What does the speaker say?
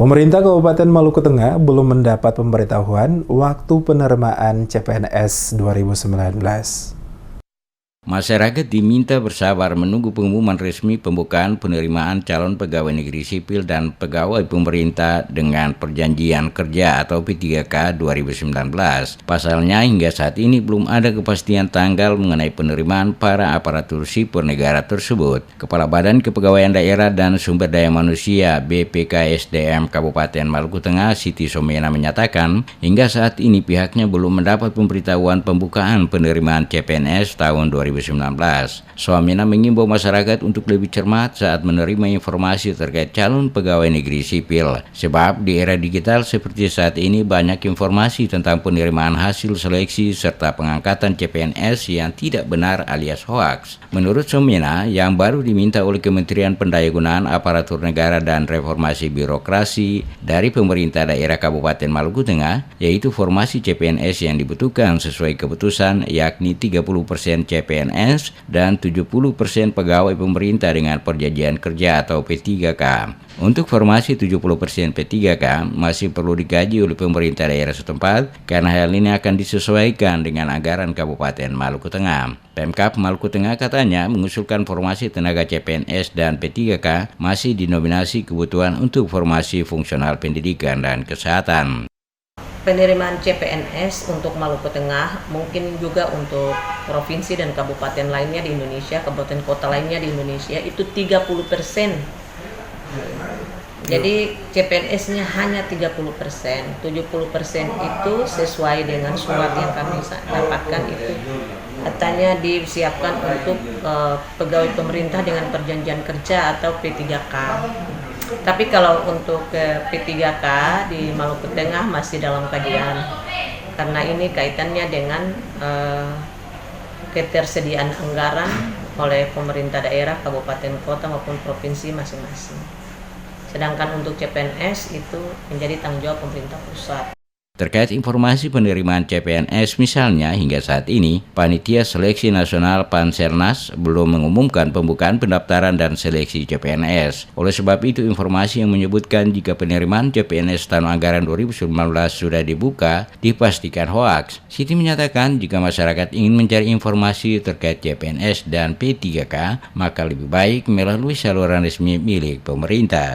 Pemerintah Kabupaten Maluku Tengah belum mendapat pemberitahuan waktu penerimaan CPNS 2019. Masyarakat diminta bersabar menunggu pengumuman resmi pembukaan penerimaan calon pegawai negeri sipil dan pegawai pemerintah dengan perjanjian kerja atau P3K 2019. Pasalnya hingga saat ini belum ada kepastian tanggal mengenai penerimaan para aparatur sipil negara tersebut. Kepala Badan Kepegawaian Daerah dan Sumber Daya Manusia BPKSDM Kabupaten Maluku Tengah Siti Somena menyatakan hingga saat ini pihaknya belum mendapat pemberitahuan pembukaan penerimaan CPNS tahun 2019. Somena mengimbau masyarakat untuk lebih cermat saat menerima informasi terkait calon pegawai negeri sipil. Sebab di era digital seperti saat ini banyak informasi tentang penerimaan hasil seleksi serta pengangkatan CPNS yang tidak benar alias hoaks. Menurut Somena, yang baru diminta oleh Kementerian Pendayagunaan Aparatur Negara dan Reformasi Birokrasi dari pemerintah daerah Kabupaten Maluku Tengah, yaitu formasi CPNS yang dibutuhkan sesuai keputusan yakni 30% CPNS dan 70% pegawai pemerintah dengan perjanjian kerja atau P3K. Untuk formasi 70% P3K masih perlu dikaji oleh pemerintah daerah setempat karena hal ini akan disesuaikan dengan anggaran Kabupaten Maluku Tengah. Pemkab Maluku Tengah katanya mengusulkan formasi tenaga CPNS dan P3K masih dinominasi kebutuhan untuk formasi fungsional pendidikan dan kesehatan. Penerimaan CPNS untuk Maluku Tengah, mungkin juga untuk provinsi dan kabupaten lainnya di Indonesia, kabupaten kota lainnya di Indonesia itu 30%. Jadi CPNS-nya hanya 30%, 70% itu sesuai dengan surat yang kami dapatkan itu. Katanya disiapkan untuk pegawai pemerintah dengan perjanjian kerja atau P3K. Tapi kalau untuk P3K di Maluku Tengah masih dalam kajian, karena ini kaitannya dengan ketersediaan anggaran oleh pemerintah daerah, kabupaten, kota maupun provinsi masing-masing. Sedangkan untuk CPNS itu menjadi tanggung jawab pemerintah pusat. Terkait informasi penerimaan CPNS misalnya, hingga saat ini, Panitia Seleksi Nasional Panselnas belum mengumumkan pembukaan pendaftaran dan seleksi CPNS. Oleh sebab itu, informasi yang menyebutkan jika penerimaan CPNS tahun anggaran 2019 sudah dibuka, dipastikan hoaks. Siti menyatakan jika masyarakat ingin mencari informasi terkait CPNS dan P3K, maka lebih baik melalui saluran resmi milik pemerintah.